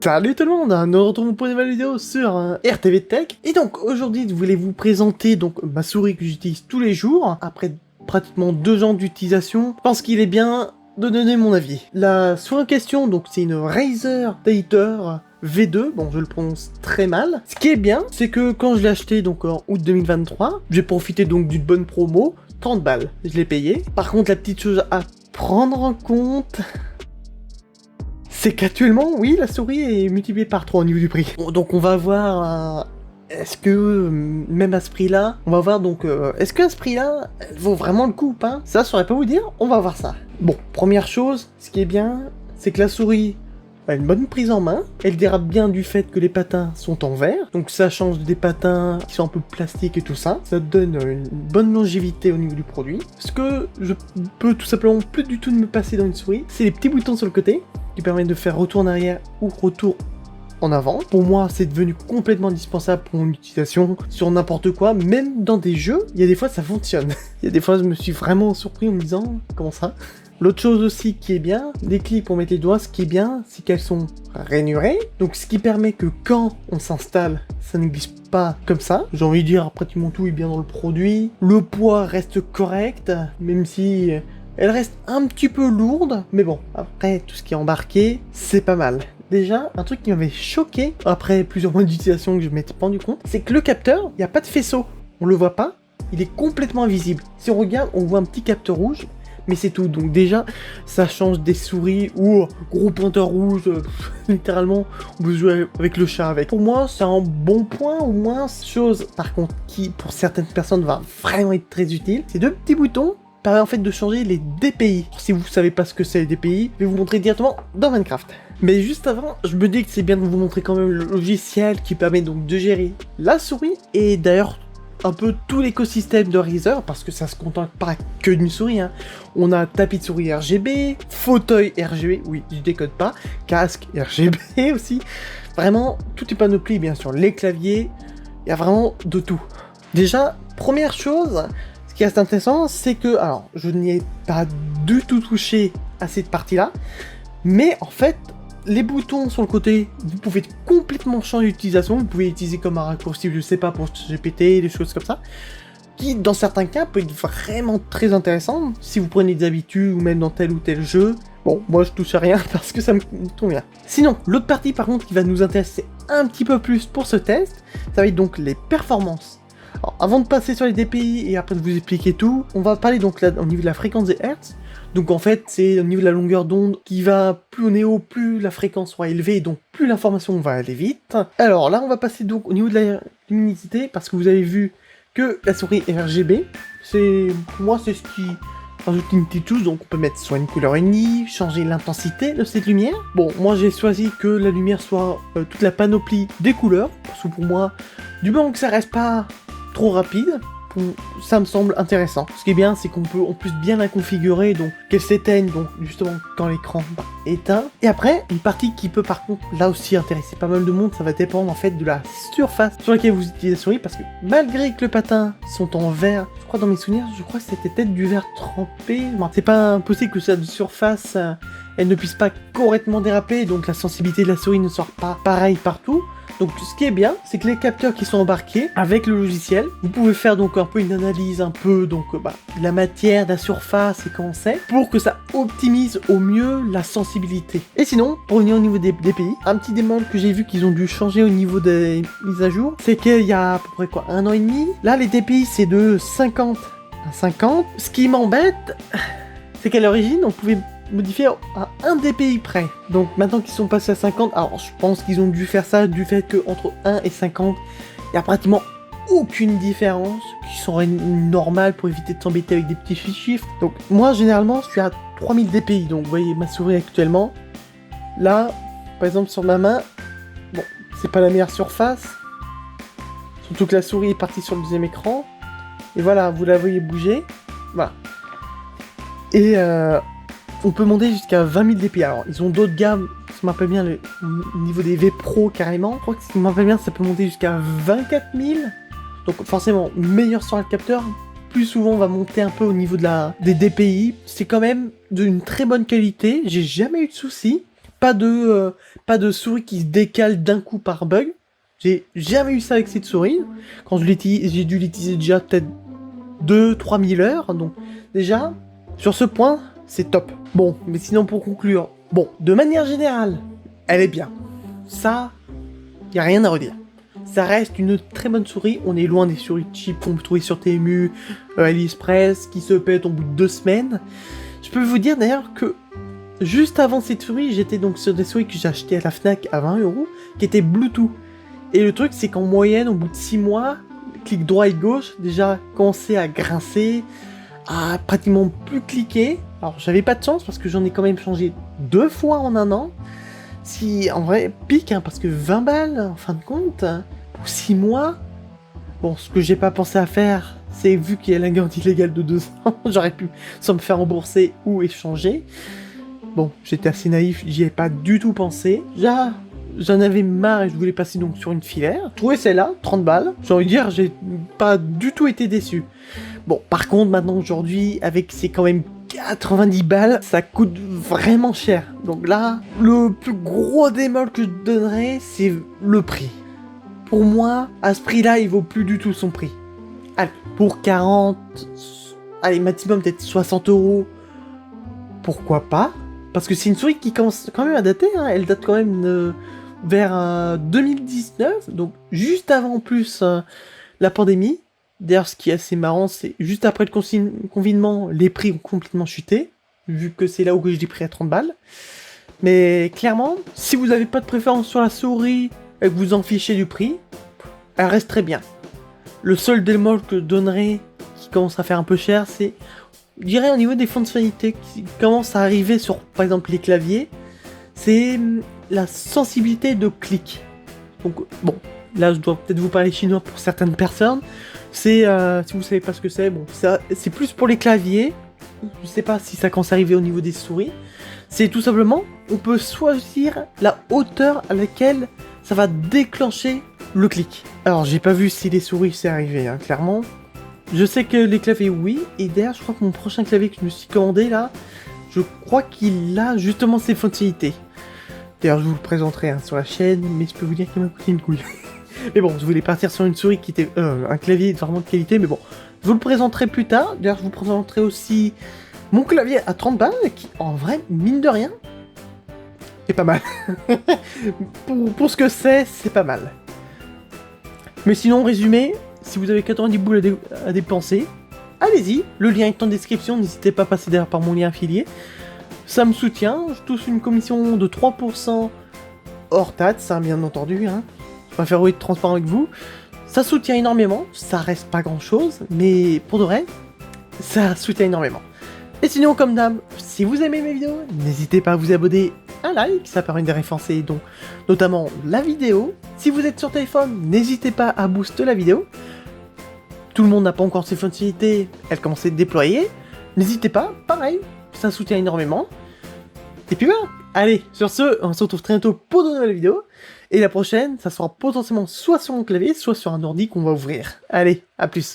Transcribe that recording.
Salut tout le monde, nous nous retrouvons pour une nouvelle vidéo sur RTV Tech. Et donc aujourd'hui je voulais vous présenter donc ma souris que j'utilise tous les jours. Après pratiquement 2 ans d'utilisation, je pense qu'il est bien de donner mon avis. La souris en question, donc c'est une Razer Tater V2, bon je le prononce très mal. Ce qui est bien, c'est que quand je l'ai acheté donc en août 2023, j'ai profité donc d'une bonne promo, 30 balles, je l'ai payé. Par contre la petite chose à prendre en compte, c'est qu'actuellement, oui, la souris est multipliée par 3 au niveau du prix. Bon, donc on va voir, est-ce que, même à ce prix-là, on va voir donc, est-ce qu'à ce prix-là, elle vaut vraiment le coup ou pas? Ça, je saurais pas vous dire, on va voir ça. Bon, première chose, ce qui est bien, c'est que la souris a une bonne prise en main, elle dérape bien du fait que les patins sont en verre, donc ça change des patins qui sont un peu plastiques et tout ça, ça donne une bonne longévité au niveau du produit. Ce que je peux tout simplement plus du tout me passer dans une souris, c'est les petits boutons sur le côté, qui permettent de faire retour en arrière ou retour en avant. Pour moi, c'est devenu complètement indispensable pour mon utilisation sur n'importe quoi, même dans des jeux, il y a des fois ça fonctionne. Il y a des fois je me suis vraiment surpris en me disant, comment ça? L'autre chose aussi qui est bien, des clips pour mettre les doigts, ce qui est bien, c'est qu'elles sont rainurées, donc ce qui permet que quand on s'installe, ça ne glisse pas comme ça. J'ai envie de dire, pratiquement tout est bien dans le produit. Le poids reste correct, même si elle reste un petit peu lourde, mais bon, après tout ce qui est embarqué, c'est pas mal. Déjà, un truc qui m'avait choqué, après plusieurs mois d'utilisation que je m'étais pas rendu compte, c'est que le capteur, il n'y a pas de faisceau. On le voit pas, il est complètement invisible. Si on regarde, on voit un petit capteur rouge, mais c'est tout. Donc déjà, ça change des souris ou gros pointeur rouge, littéralement, on peut jouer avec le chat avec. Pour moi, c'est un bon point, au moins, chose par contre qui, pour certaines personnes, va vraiment être très utile. Ces deux petits boutons permet en fait de changer les DPI. Si vous savez pas ce que c'est les DPI, je vais vous montrer directement dans Minecraft. Mais juste avant, je me dis que c'est bien de vous montrer quand même le logiciel qui permet donc de gérer la souris et d'ailleurs un peu tout l'écosystème de Razer, parce que ça se contente pas que d'une souris, hein. On a tapis de souris RGB, fauteuil RGB, oui, je décode pas, casque RGB aussi. Vraiment, tout est panoplie, bien sûr. Les claviers, il y a vraiment de tout. Déjà, première chose, ce qui est intéressant, c'est que, alors, je n'y ai pas du tout touché à cette partie-là, mais en fait, les boutons sur le côté, vous pouvez complètement changer d'utilisation, vous pouvez l'utiliser comme un raccourci, je sais pas, pour GPT, des choses comme ça, qui, dans certains cas, peut être vraiment très intéressant, si vous prenez des habitudes, ou même dans tel ou tel jeu. Bon, moi je touche à rien parce que ça me tombe bien. Sinon, l'autre partie par contre qui va nous intéresser un petit peu plus pour ce test, ça va être donc les performances. Alors, avant de passer sur les DPI et après de vous expliquer tout, on va parler donc là au niveau de la fréquence des hertz. Donc en fait, c'est au niveau de la longueur d'onde qui va plus on est haut, plus la fréquence sera élevée, et donc plus l'information va aller vite. Alors là, on va passer donc au niveau de la luminosité, parce que vous avez vu que la souris est RGB. Pour moi, c'est ce qui rajoute une petite chose, donc on peut mettre soit une couleur unie, changer l'intensité de cette lumière. Bon, moi j'ai choisi que la lumière soit toute la panoplie des couleurs, parce que pour moi, du moment que ça reste pas trop rapide, ça me semble intéressant. Ce qui est bien, c'est qu'on peut en plus bien la configurer, donc qu'elle s'éteigne, donc justement quand l'écran est éteint. Et après, une partie qui peut par contre là aussi intéresser pas mal de monde, ça va dépendre en fait de la surface sur laquelle vous utilisez la souris, parce que malgré que le patin sont en verre, je crois dans mes souvenirs, je crois que c'était peut-être du verre trempé. Bon, c'est pas impossible que cette surface, elle ne puisse pas correctement déraper, donc la sensibilité de la souris ne sort pas pareil partout. Donc ce qui est bien, c'est que les capteurs qui sont embarqués avec le logiciel, vous pouvez faire donc un peu une analyse un peu donc de la matière, de la surface et comment c'est, pour que ça optimise au mieux la sensibilité. Et sinon, pour revenir au niveau des DPI, un petit démon que j'ai vu qu'ils ont dû changer au niveau des mises à jour, c'est qu'il y a à peu près quoi, 1 an et demi, là les DPI c'est de 50 à 50. Ce qui m'embête, c'est qu'à l'origine on pouvait modifier à 1 DPI près. Donc maintenant qu'ils sont passés à 50, alors je pense qu'ils ont dû faire ça du fait que entre 1 et 50, il n'y a pratiquement aucune différence, qui serait normale pour éviter de s'embêter avec des petits chiffres. Donc moi généralement je suis à 3000 DPI, donc vous voyez ma souris actuellement. Là, par exemple sur ma main, bon, c'est pas la meilleure surface, surtout que la souris est partie sur le deuxième écran. Et voilà, vous la voyez bouger, voilà. Et on peut monter jusqu'à 20 000 DPI. Alors, ils ont d'autres gammes, si je m'appelle bien, le niveau des V Pro carrément. Je crois que si je m'appelle bien, ça peut monter jusqu'à 24 000. Donc forcément, meilleur sur le capteur. Plus souvent, on va monter un peu au niveau des DPI. C'est quand même d'une très bonne qualité. J'ai jamais eu de soucis. pas de souris qui se décale d'un coup par bug. J'ai jamais eu ça avec cette souris. Quand je l'utilise, j'ai dû l'utiliser déjà peut-être 2-3 000 heures. Donc déjà, sur ce point, c'est top. Bon, mais sinon pour conclure, bon, de manière générale, elle est bien. Ça, y a rien à redire. Ça reste une très bonne souris. On est loin des souris cheap qu'on peut trouver sur TMU, AliExpress, qui se pètent au bout de 2 semaines. Je peux vous dire d'ailleurs que juste avant cette souris, j'étais donc sur des souris que j'ai achetées à la Fnac à 20 €, qui étaient Bluetooth. Et le truc, c'est qu'en moyenne, au bout de 6 mois, clic droit et gauche, déjà commençait à grincer, à pratiquement plus cliquer. Alors, j'avais pas de chance parce que j'en ai quand même changé 2 fois en 1 an. Si, en vrai, pique, hein, parce que 20 balles, en fin de compte, pour 6 mois. Bon, ce que j'ai pas pensé à faire, c'est vu qu'il y a la garantie légale de 2 ans, j'aurais pu soit me faire rembourser ou échanger. Bon, j'étais assez naïf, j'y ai pas du tout pensé. J'en avais marre et je voulais passer donc sur une filaire. Je trouvais celle-là, 30 balles. J'ai envie de dire, j'ai pas du tout été déçu. Bon, par contre, maintenant, aujourd'hui, avec ces quand même 90 balles, ça coûte vraiment cher. Donc là, le plus gros démol que je donnerais, c'est le prix. Pour moi, à ce prix-là, il vaut plus du tout son prix. Allez, pour 40... Allez, maximum peut-être 60 €. Pourquoi pas? Parce que c'est une souris qui commence quand même à dater, hein. Elle date quand même vers 2019, donc juste avant en plus la pandémie. D'ailleurs, ce qui est assez marrant, c'est juste après le confinement, les prix ont complètement chuté, vu que c'est là où je l'ai pris à 30 balles. Mais clairement, si vous n'avez pas de préférence sur la souris et que vous en fichez du prix, elle reste très bien. Le seul démol que je donnerais, qui commence à faire un peu cher, c'est, je dirais au niveau des fonctionnalités qui commencent à arriver sur, par exemple, les claviers, c'est la sensibilité de clic. Donc, bon, là, je dois peut-être vous parler chinois pour certaines personnes. C'est, si vous savez pas ce que c'est, bon, c'est plus pour les claviers. Je sais pas si ça commence à arriver au niveau des souris. C'est tout simplement, on peut choisir la hauteur à laquelle ça va déclencher le clic. Alors, j'ai pas vu si les souris c'est arrivé, hein, clairement. Je sais que les claviers, oui. Et d'ailleurs, je crois que mon prochain clavier que je me suis commandé, là, je crois qu'il a justement ces fonctionnalités. D'ailleurs, je vous le présenterai hein, sur la chaîne, mais je peux vous dire qu'il m'a coûté une couille. Mais bon, je voulais partir sur une souris qui était... un clavier vraiment de qualité, mais bon. Je vous le présenterai plus tard. D'ailleurs, je vous présenterai aussi mon clavier à 30 balles, qui, en vrai, mine de rien, est pas mal. pour ce que c'est pas mal. Mais sinon, résumé, si vous avez 90 boules à dépenser, allez-y, le lien est en description, n'hésitez pas à passer derrière par mon lien affilié. Ça me soutient, je touche une commission de 3% hors taxe, hein, bien entendu, hein. Je préfère être transparent avec vous. Ça soutient énormément, ça reste pas grand chose, mais pour de vrai, ça soutient énormément. Et sinon, comme d'hab, si vous aimez mes vidéos, n'hésitez pas à vous abonner, un like, ça permet de référencer donc notamment la vidéo. Si vous êtes sur téléphone, n'hésitez pas à booster la vidéo. Tout le monde n'a pas encore ces fonctionnalités, elles commencent à être déployées. N'hésitez pas, pareil, ça soutient énormément. Et puis voilà, allez, sur ce, on se retrouve très bientôt pour de nouvelles vidéos. Et la prochaine, ça sera potentiellement soit sur mon clavier, soit sur un ordi qu'on va ouvrir. Allez, à plus.